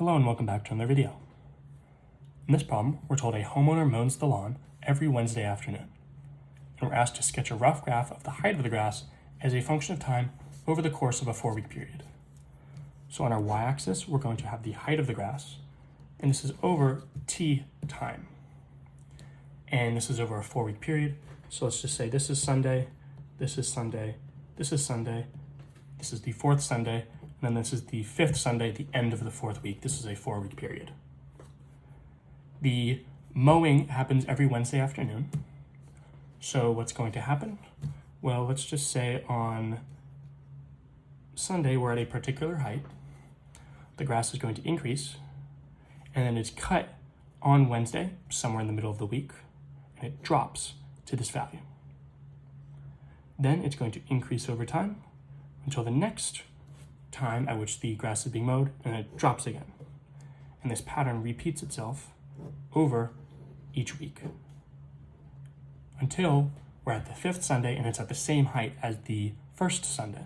Hello and welcome back to another video. In this problem, we're told a homeowner mows the lawn every Wednesday afternoon. And we're asked to sketch a rough graph of the height of the grass as a function of time over the course of a 4-week period. So on our y-axis, we're going to have the height of the grass, and this is over t time. And this is over a 4-week period. So let's just say this is Sunday, this is Sunday, this is Sunday, this is the 4th Sunday, and then this is the 5th Sunday at the end of the 4th week. This is a 4-week period. The mowing happens every Wednesday afternoon. So what's going to happen? Well, let's just say on Sunday we're at a particular height. The grass is going to increase, and then it's cut on Wednesday, somewhere in the middle of the week, and it drops to this value. Then it's going to increase over time until the next time at which the grass is being mowed, and it drops again. And this pattern repeats itself over each week until we're at the 5th Sunday and it's at the same height as the 1st Sunday.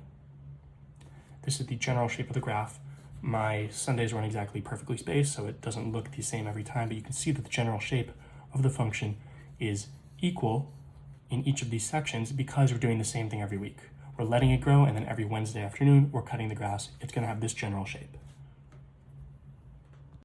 This is the general shape of the graph. My Sundays weren't exactly perfectly spaced, so it doesn't look the same every time, but you can see that the general shape of the function is equal in each of these sections because we're doing the same thing every week. We're letting it grow, and then every Wednesday afternoon, we're cutting the grass. It's going to have this general shape.